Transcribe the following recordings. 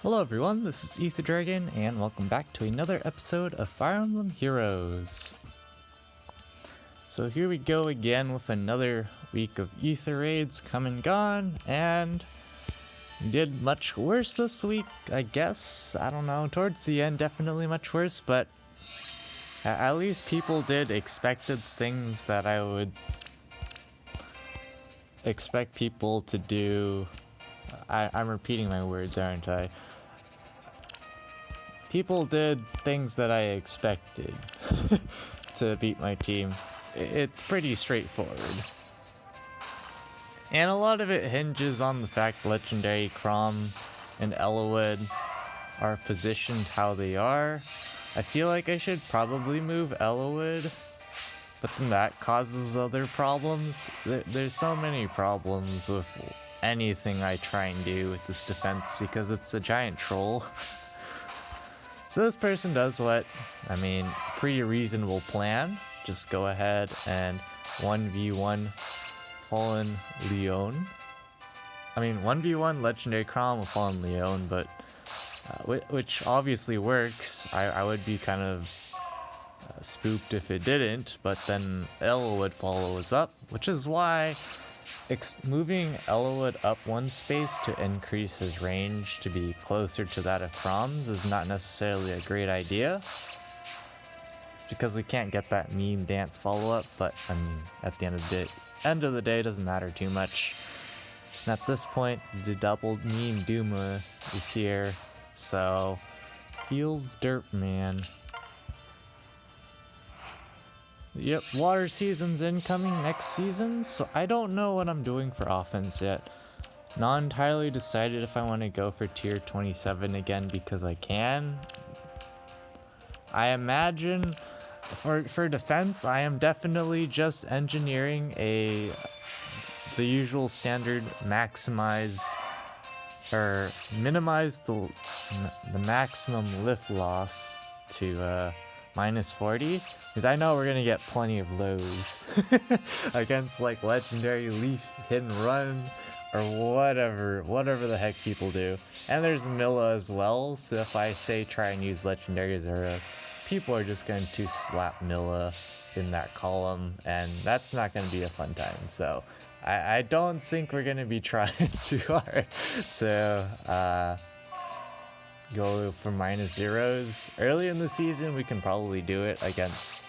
Hello everyone, this is Ether Dragon, and welcome back to another episode of Fire Emblem Heroes. So here we go again with another week of Ether raids come and gone, and we did much worse this week, I guess. I don't know, towards the end definitely much worse, but at least people did expected things that I would expect people to do. I'm repeating my words, aren't I? People did things that I expected to beat my team. It's pretty straightforward. And a lot of it hinges on the fact Legendary Crom and Elowood are positioned how they are. I feel like I should probably move Elowood, but then that causes other problems. There's so many problems with anything I try and do with this defense because it's a giant troll. So this person does what, pretty reasonable plan. Just go ahead and 1v1 Fallen Leon. 1v1 Legendary Crom with Fallen Leon, but which obviously works. I would be kind of spooked if it didn't, but then Elo would follow us up, which is why moving Elowood up one space to increase his range to be closer to that of Crom's is not necessarily a great idea, because we can't get that meme dance follow-up, but at the end of the day it doesn't matter too much. And at this point, the doubled meme Duma is here, so feels dirt, man. Yep, water season's incoming next season, so I don't know what I'm doing for offense yet. Not entirely decided if I want to go for tier 27 again because I can. I imagine for defense, I am definitely just engineering the usual standard minimize the maximum lift loss to minus 40. Because I know we're going to get plenty of lows against like Legendary Leaf Hit and Run or whatever the heck people do. And there's Milla as well, so if I say try and use Legendary Zero, people are just going to slap Milla in that column, and that's not going to be a fun time. So I don't think we're going to be trying too hard to go for minus zeros. Early in the season, we can probably do it against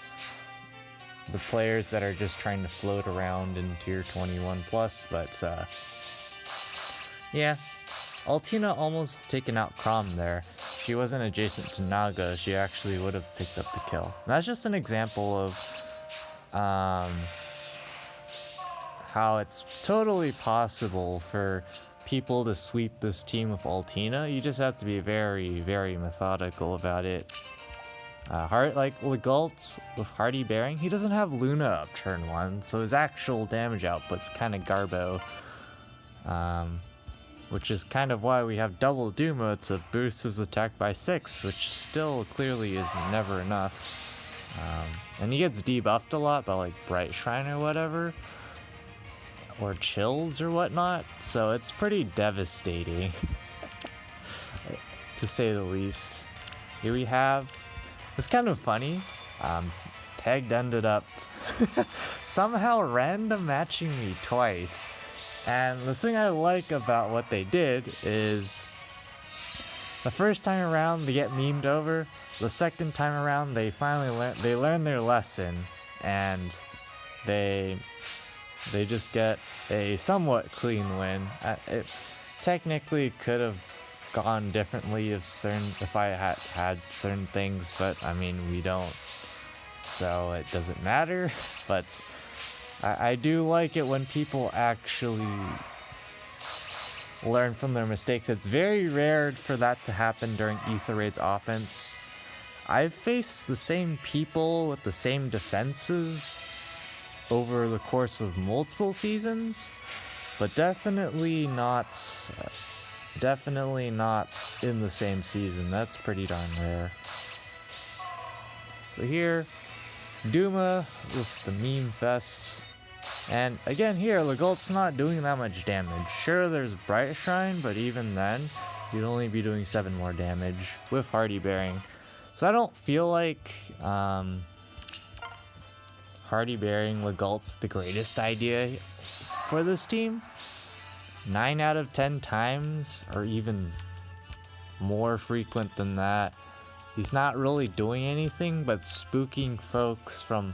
the players that are just trying to float around in tier 21 plus, but yeah. Altina almost taken out Crom there. If she wasn't adjacent to Naga, she actually would have picked up the kill. And that's just an example of how it's totally possible for people to sweep this team with Altina. You just have to be very, very methodical about it. Like Legault with Hardy Bearing, he doesn't have Luna up turn 1, so his actual damage output's kind of garbo. Which is kind of why we have double Duma to boost his attack by 6, which still clearly is never enough. And he gets debuffed a lot by like Bright Shrine or whatever, or chills or whatnot, so it's pretty devastating to say the least. Here we have, it's kind of funny, Pegged ended up somehow random matching me twice, and the thing I like about what they did is the first time around they get memed over, the second time around they finally learn their lesson, and they just get a somewhat clean win. It technically could have gone differently if I had certain things, but we don't, so it doesn't matter. But I do like it when people actually learn from their mistakes. It's very rare for that to happen during Ether Raid's offense. I've faced the same people with the same defenses over the course of multiple seasons, but definitely not in the same season. That's pretty darn rare. So here, Duma with the meme fest, and again here, Legault's not doing that much damage. Sure, there's Bright Shrine, but even then, He'd only be doing 7 more damage with Hardy Bearing. So I don't feel like Hardy Bearing Legault's the greatest idea for this team. 9 out of 10 times, or even more frequent than that, he's not really doing anything but spooking folks from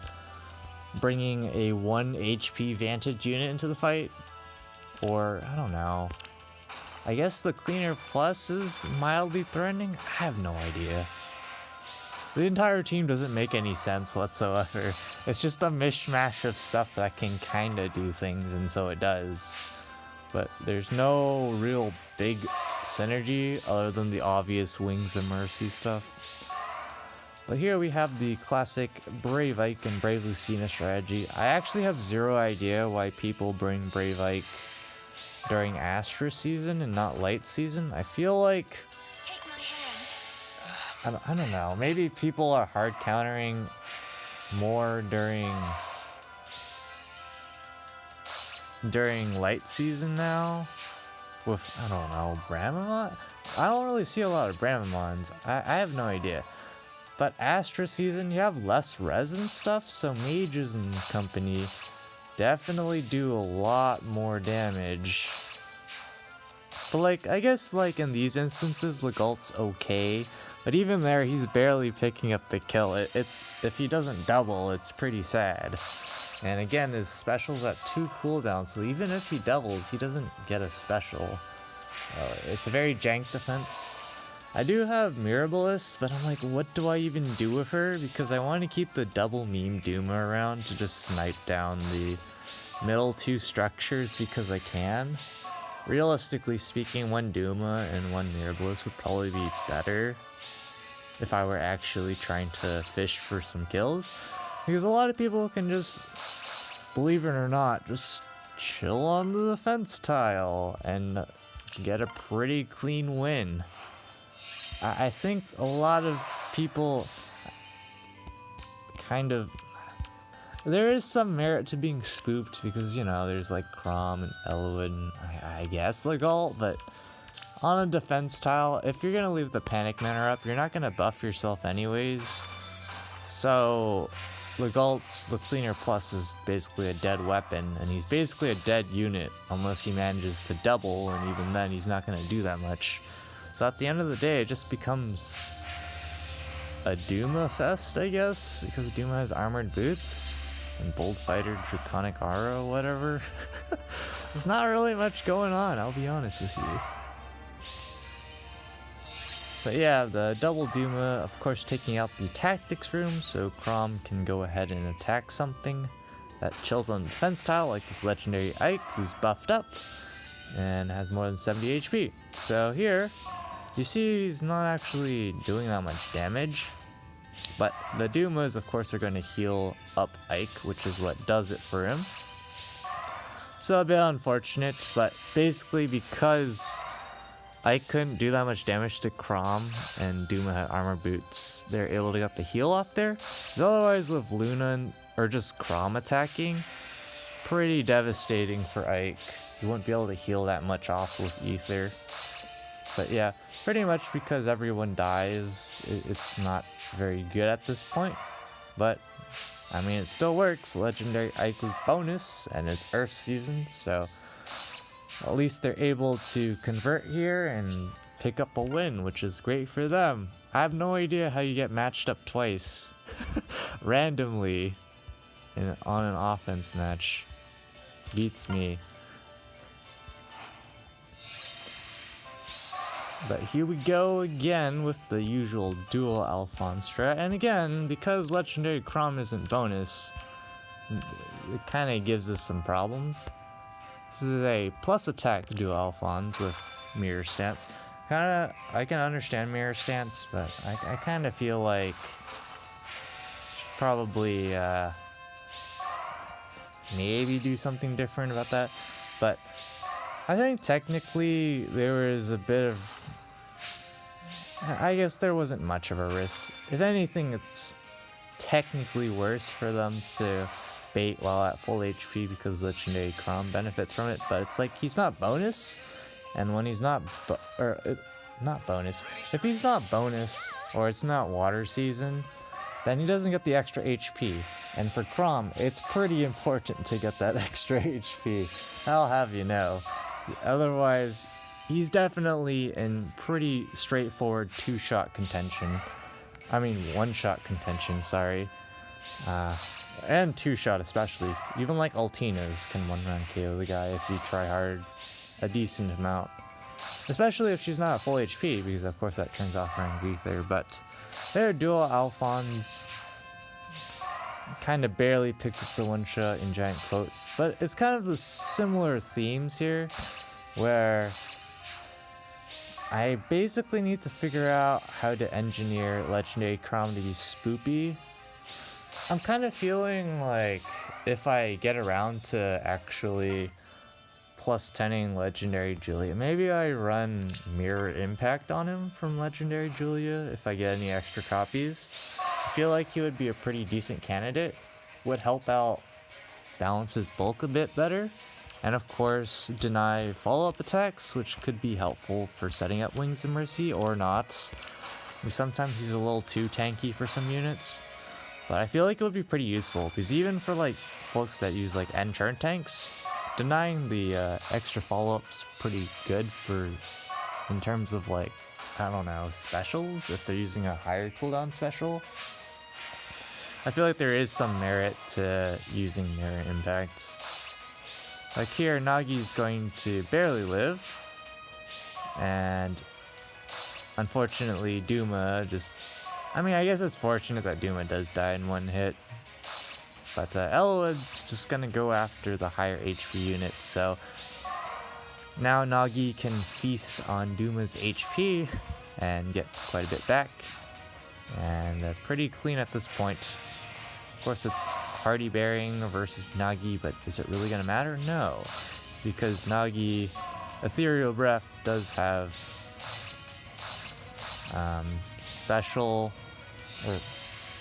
bringing a 1 HP Vantage unit into the fight. Or, I don't know. I guess the Cleaner Plus is mildly threatening? I have no idea. The entire team doesn't make any sense whatsoever. It's just a mishmash of stuff that can kinda do things, and so it does. But there's no real big synergy other than the obvious Wings of Mercy stuff. But here we have the classic Brave Ike and Brave Lucina strategy. I actually have zero idea why people bring Brave Ike during Astra season and not Light season. I feel like... Take my hand. I don't know. Maybe people are hard countering more during Light season now. With, I don't know, Bramamon? I don't really see a lot of Bramamons. I have no idea. But Astra season, you have less res and stuff, so mages and company definitely do a lot more damage. But like, I guess like in these instances, Legault's okay. But even there, he's barely picking up the kill. It's if he doesn't double, it's pretty sad. And again, his special's at 2 cooldowns, so even if he doubles, he doesn't get a special. It's a very jank defense. I do have Mirabilis, but I'm like, what do I even do with her? Because I want to keep the double meme Duma around to just snipe down the middle 2 structures because I can. Realistically speaking, 1 Duma and 1 Mirabilis would probably be better if I were actually trying to fish for some kills. Because a lot of people can just, believe it or not, just chill on the defense tile and get a pretty clean win. I think a lot of people kind of... There is some merit to being spooked because, you know, there's like Chrom and Elowood and I guess Legault, but on a defense tile, if you're going to leave the Panic Manor up, you're not going to buff yourself anyways. So Legault's the Cleaner Plus is basically a dead weapon, and he's basically a dead unit unless he manages to double, and even then he's not going to do that much. So at the end of the day, it just becomes a Duma fest, I guess, because Duma has armored boots and Bold Fighter, Draconic Aura, whatever. There's not really much going on, I'll be honest with you. But yeah, the double Duma, of course, taking out the tactics room, so Chrom can go ahead and attack something that chills on the defense tile, like this legendary Ike, who's buffed up and has more than 70 HP. So here, you see he's not actually doing that much damage, but the Dumas, of course, are going to heal up Ike, which is what does it for him. So a bit unfortunate, but basically because Ike couldn't do that much damage to Chrom and Duma had armor boots, they're able to get the heal off there. Because otherwise with Luna or just Chrom attacking, pretty devastating for Ike. You wouldn't be able to heal that much off with Ether. But yeah, pretty much because everyone dies, it's not very good at this point. But, I mean, it still works. Legendary Ike with bonus, and it's Earth season, so at least they're able to convert here and pick up a win, which is great for them. I have no idea how you get matched up twice randomly on an offense match. Beats me. But here we go again with the usual dual Alphonse strat, and again, because Legendary Chrom isn't bonus, it kind of gives us some problems. This is a plus attack dual Alphonse with mirror stance. I can understand mirror stance, but I kind of feel like should probably maybe do something different about that. But I think technically there was a bit of, I guess there wasn't much of a risk. If anything, it's technically worse for them to bait while at full HP because Legendary Chrom benefits from it, but it's like he's not bonus, and when he's not not bonus. If he's not bonus, or it's not water season, then he doesn't get the extra HP. And for Chrom, it's pretty important to get that extra HP. I'll have you know. Otherwise, he's definitely in pretty straightforward two-shot contention. I mean, one-shot contention, sorry. And two-shot especially. Even like Altinas can one-round KO the guy if you try hard a decent amount. Especially if she's not at full HP, because of course that turns off rank Ether. But their dual Alphons kind of barely picks up the one-shot in giant quotes. But it's kind of the similar themes here, where I basically need to figure out how to engineer Legendary Chrom to be spoopy. I'm kind of feeling like if I get around to actually plus 10ing Legendary Julia, maybe I run Mirror Impact on him from Legendary Julia if I get any extra copies. I feel like he would be a pretty decent candidate, would help out balance his bulk a bit better, and of course deny follow-up attacks, which could be helpful for setting up Wings of Mercy or not. Sometimes he's a little too tanky for some units, but I feel like it would be pretty useful, because even for like folks that use like end turn tanks, denying the extra follow-up's pretty good for, in terms of like, I don't know, specials, if they're using a higher cooldown special. I feel like there is some merit to using Mirror Impact. Like here, Nagi's going to barely live, and unfortunately Duma just, I mean, I guess it's fortunate that Duma does die in one hit, but Eloyd's just gonna go after the higher HP units, so now Nagi can feast on Duma's HP and get quite a bit back, and pretty clean at this point. Of course, it's Hardy Bearing versus Nagi, but is it really going to matter? No, because Nagi Ethereal Breath does have special or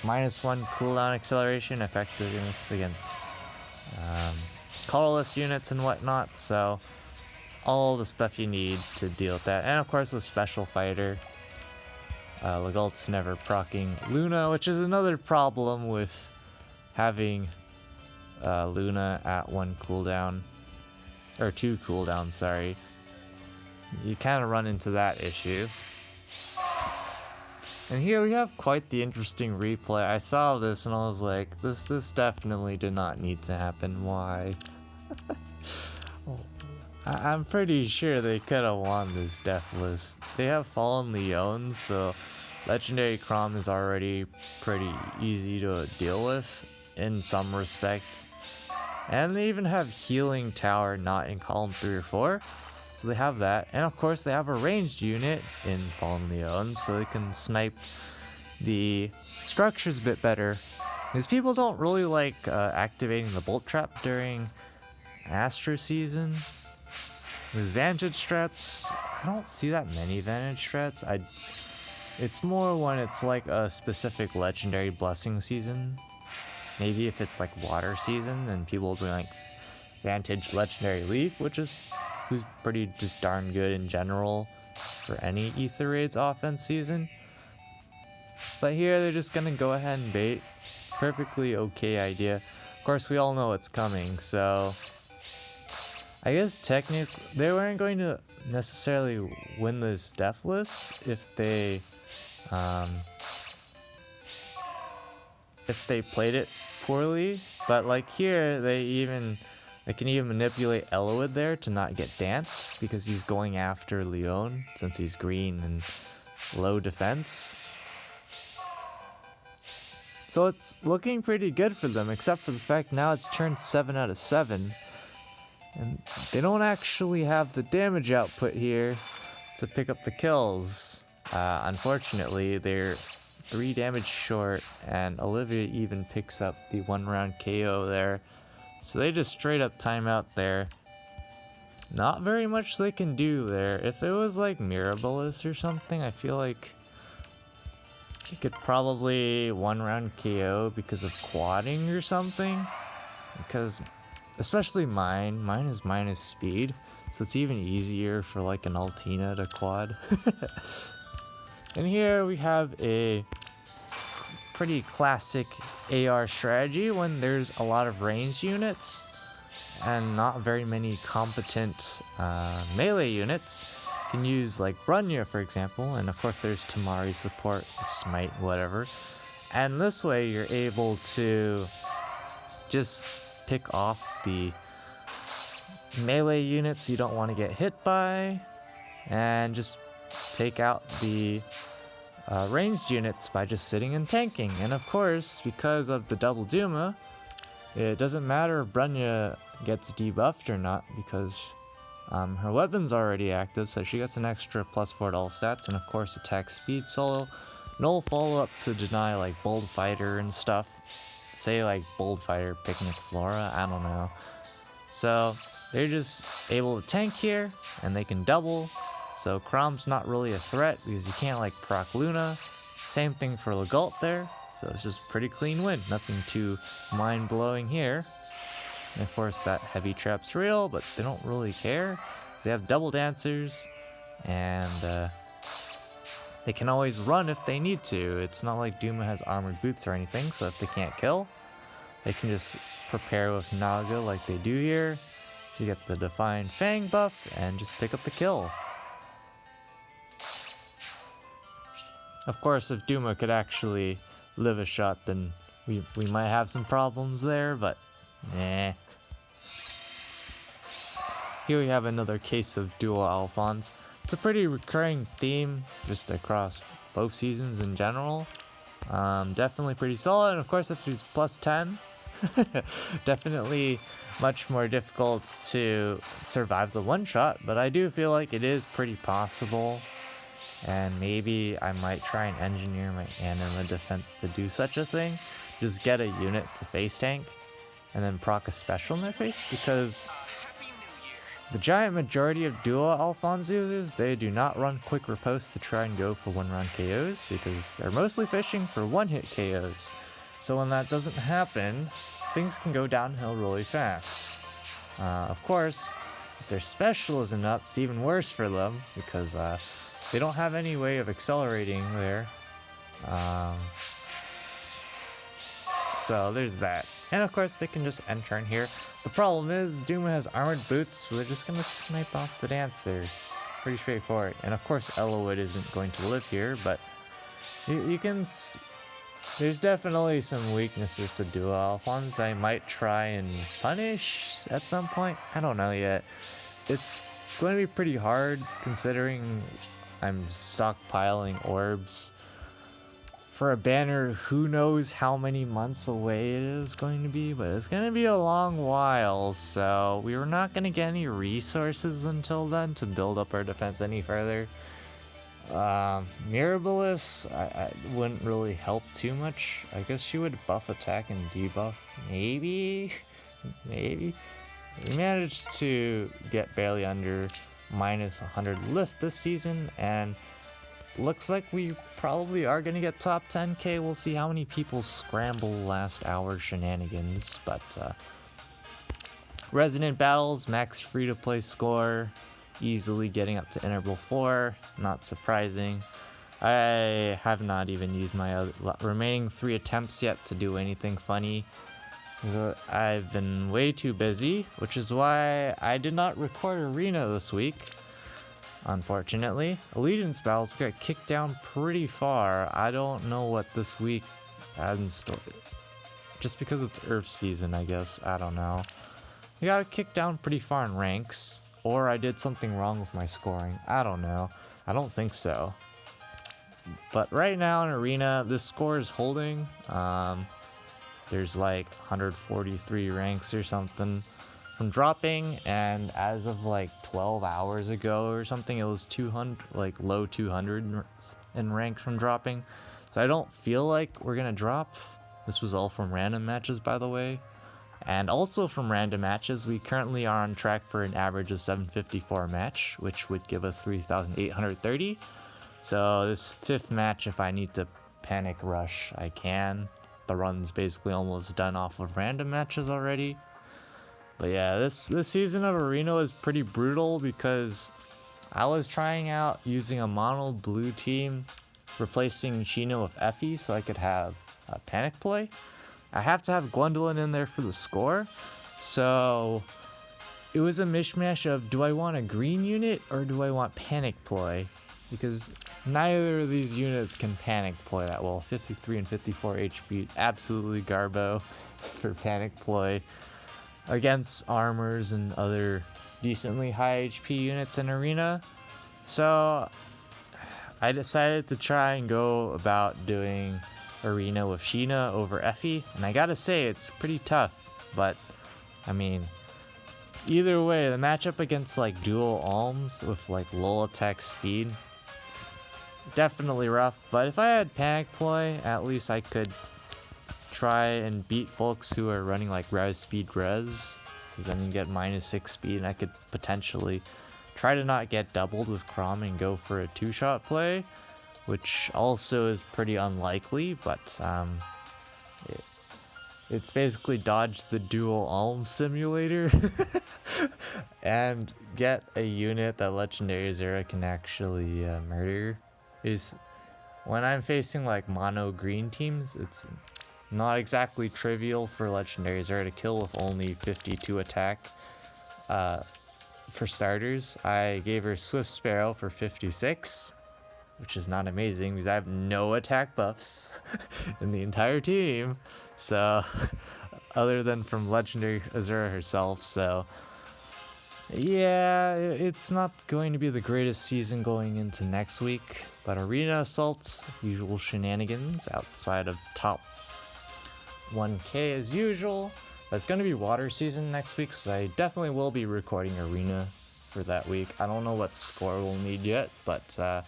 -1 cooldown acceleration effectiveness against colorless units and whatnot, so all the stuff you need to deal with that. And of course with Special Fighter, Legault's never proccing Luna, which is another problem with having Luna at 1 cooldown, or 2 cooldowns, sorry. You kind of run into that issue. And here we have quite the interesting replay. I saw this and I was like, this definitely did not need to happen. Why? I'm pretty sure they could have won this death list. They have Fallen Leon, so Legendary Chrom is already pretty easy to deal with in some respect. And they even have Healing Tower not in column 3 or 4. So they have that. And of course they have a ranged unit in Fallen Leon, so they can snipe the structures a bit better. Because people don't really like activating the Bolt Trap during Astro season. With Vantage strats, I don't see that many Vantage strats. It's more when it's like a specific Legendary Blessing season. Maybe if it's like water season, then people will be like Vantage Legendary Leaf, who's pretty just darn good in general for any Ether Raids offense season. But here they're just gonna go ahead and bait. Perfectly okay idea. Of course we all know it's coming, so I guess technically they weren't going to necessarily win this death list if they played it poorly, but like here they can even manipulate Eloyd there to not get Dance because he's going after Leon since he's green and low defense. So it's looking pretty good for them, except for the fact now it's turned 7 out of 7. And they don't actually have the damage output here to pick up the kills. Unfortunately, they're 3 damage short, and Olivia even picks up the 1-round KO there. So they just straight up timeout there. Not very much they can do there. If it was like Mirabilis or something, I feel like you could probably 1-round KO because of quadding or something. Because especially mine is minus speed. so it's even easier for like an Altina to quad. And here we have a pretty classic AR strategy when there's a lot of ranged units and not very many competent melee units. You can use like Brunya, for example, and of course there's Tamari support, Smite, whatever. And this way you're able to just pick off the melee units you don't want to get hit by and just take out the ranged units by just sitting and tanking. And of course, because of the double Duma, it doesn't matter if Brunya gets debuffed or not, because her weapon's already active, so she gets an extra +4 to all stats, and of course attack speed solo. No follow-up to deny like Bold Fighter and stuff. Say like Bold Fighter, Picnic Flora, I don't know. So they're just able to tank here, and they can double. So Chrom's not really a threat because you can't like proc Luna. Same thing for Legault there. So it's just pretty clean win. Nothing too mind-blowing here. And of course that heavy trap's real, but they don't really care. They have double dancers, and they can always run if they need to. It's not like Duma has armored boots or anything, so if they can't kill, they can just prepare with Naga like they do here to get the Defiant Fang buff and just pick up the kill. Of course, if Duma could actually live a shot, then we might have some problems there, but nah. Here we have another case of dual Alphons. It's a pretty recurring theme just across both seasons in general. Definitely pretty solid, and of course if he's +10, definitely much more difficult to survive the one-shot, but I do feel like it is pretty possible. And maybe I might try and engineer my anima defense to do such a thing. Just get a unit to face tank and then proc a special in their face, because the giant majority of dual Alphonse users, they do not run quick riposte to try and go for one-round KOs, because they're mostly fishing for one-hit KOs. So when that doesn't happen, things can go downhill really fast. Of course, if their special isn't up, it's even worse for them, because they don't have any way of accelerating there. So there's that. And of course they can just end turn here. The problem is Duma has armored boots, so they're just gonna snipe off the dancer. Pretty straightforward. And of course Elowood isn't going to live here, but you can... There's definitely some weaknesses to dual Alphons I might try and punish at some point. I don't know yet. It's going to be pretty hard considering I'm stockpiling orbs for a banner who knows how many months away it is going to be, but it's going to be a long while, so we were not going to get any resources until then to build up our defense any further. Mirabilis I wouldn't really help too much. I guess she would buff attack and debuff, maybe. We managed to get barely under -100 lift this season, and looks like we probably are going to get top 10k. We'll see how many people scramble last hour shenanigans, but Resonant Battles, max free-to-play score, easily getting up to Integral 4, not surprising. I have not even used my remaining 3 attempts yet to do anything funny. I've been way too busy, which is why I did not record Arena this week. Unfortunately, Allegiance Battles got kicked down pretty far. I don't know what this week had in store. Just because it's Earth season, I guess. I don't know. We got kicked down pretty far in ranks, or I did something wrong with my scoring. I don't know. I don't think so. But right now in Arena, this score is holding. There's like 143 ranks or something from dropping, and as of like 12 hours ago or something, it was 200, like low 200 in ranks from dropping. So I don't feel like we're gonna drop. This was all from random matches, by the way. And also from random matches, we currently are on track for an average of 754 a match, which would give us 3,830. So this 5th match, if I need to panic rush, I can. The run's basically almost done off of random matches already. But yeah, this season of Arena was pretty brutal because I was trying out using a mono blue team, replacing Chino with Effie so I could have a panic play. I have to have Gwendolyn in there for the score, so it was a mishmash of, do I want a green unit or do I want panic play? Because neither of these units can panic play that well. 53 and 54 HP, absolutely garbo for panic play against armors and other decently high HP units in Arena. So I decided to try and go about doing Arena with Sheena over Effie, and I gotta say it's pretty tough, but I mean, either way, the matchup against like dual alms with like low attack speed, definitely rough. But if I had panic play, at least I could try and beat folks who are running like res speed res, because then you get -6 speed, and I could potentially try to not get doubled with Chrom and go for a 2-shot play, which also is pretty unlikely, but it's basically dodge the dual alm simulator and get a unit that Legendary Zera can actually murder. Is when I'm facing like mono green teams, it's not exactly trivial for Legendary Zera to kill with only 52 attack. For starters, I gave her Swift Sparrow for 56, which is not amazing because I have no attack buffs in the entire team, so other than from Legendary Azura herself. So yeah, it's not going to be the greatest season going into next week, but Arena Assaults, usual shenanigans outside of top 1k as usual. But it's going to be water season next week, so I definitely will be recording Arena for that week. I don't know what score we'll need yet, but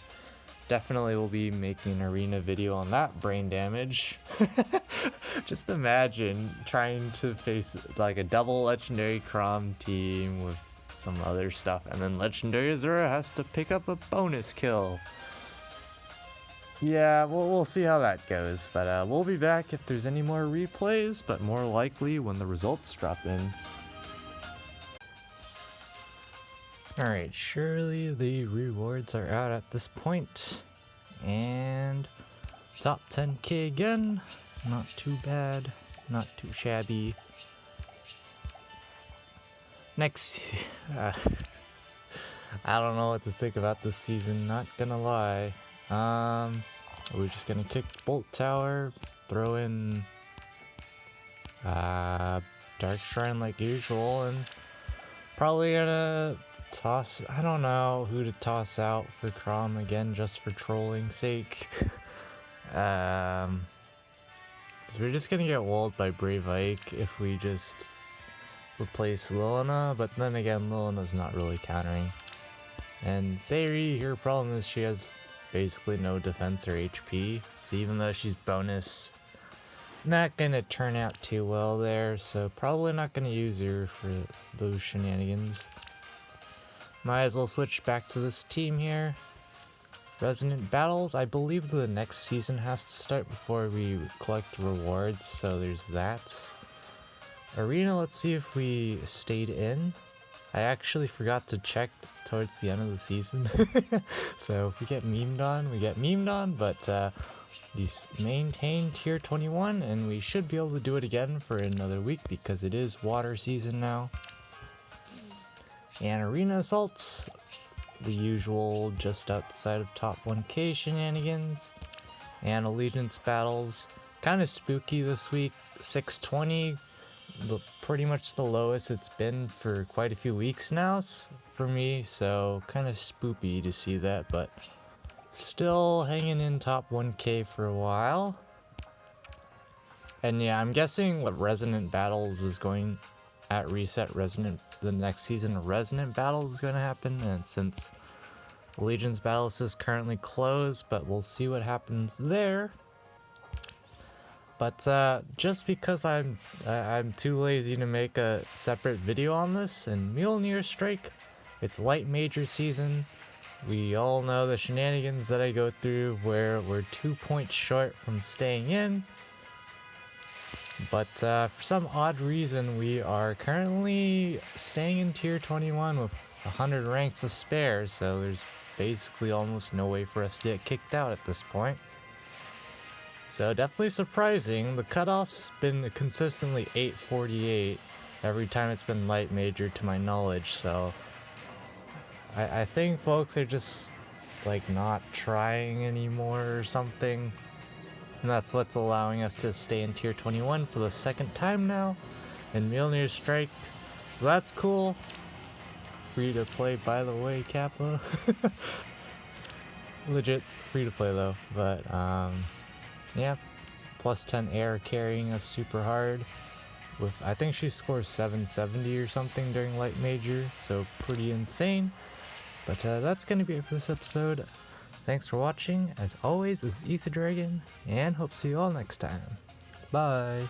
definitely will be making an Arena video on that. Brain damage. Just imagine trying to face like a double Legendary Chrom team with some other stuff, and then Legendary Azura has to pick up a bonus kill. Yeah, we'll see how that goes, but we'll be back if there's any more replays, but more likely when the results drop in. Alright, surely the rewards are out at this point, and top 10k again, not too bad, not too shabby. Next, I don't know what to think about this season, not gonna lie. We're just gonna kick Bolt Tower, throw in Dark Shrine like usual, and probably gonna toss, I don't know who to toss out for Chrom again, just for trolling sake. We're just gonna get walled by Brave Ike if we just replace Lilina, but then again, Lilina's not really countering. And Sayri, her problem is she has basically no defense or HP, so even though she's bonus, not gonna turn out too well there, so probably not gonna use her for those shenanigans. Might as well switch back to this team here. Resonant Battles, I believe the next season has to start before we collect rewards, so there's that. Arena, let's see if we stayed in. I actually forgot to check towards the end of the season. So if we get memed on, we get memed on, but we maintain tier 21, and we should be able to do it again for another week because it is water season now. And Arena Assaults, the usual just outside of top 1k shenanigans. And Allegiance Battles, kind of spooky this week, 620. Pretty much the lowest it's been for quite a few weeks now for me, so kind of spoopy to see that, but still hanging in top 1k for a while. And yeah, I'm guessing what Resonant Battles is going at reset. The next season of Resonant Battles is going to happen, and since Legion's Battles is currently closed, but we'll see what happens there. But just because I'm too lazy to make a separate video on this, and Mjolnir Strike, it's light major season. We all know the shenanigans that I go through where we're 2 points short from staying in. But for some odd reason, we are currently staying in tier 21 with 100 ranks to spare, so there's basically almost no way for us to get kicked out at this point. So definitely surprising. The cutoff's been consistently 848 every time it's been light major to my knowledge, so I think folks are just like not trying anymore or something. And that's what's allowing us to stay in tier 21 for the second time now. And Mjolnir striked. So that's cool. Free to play, by the way, Kappa. Legit free to play though. But yeah. Plus 10 air carrying us super hard. With I think she scores 770 or something during light major. So pretty insane. But that's gonna be it for this episode. Thanks for watching. As always, this is Ether Dragon, and hope to see you all next time. Bye!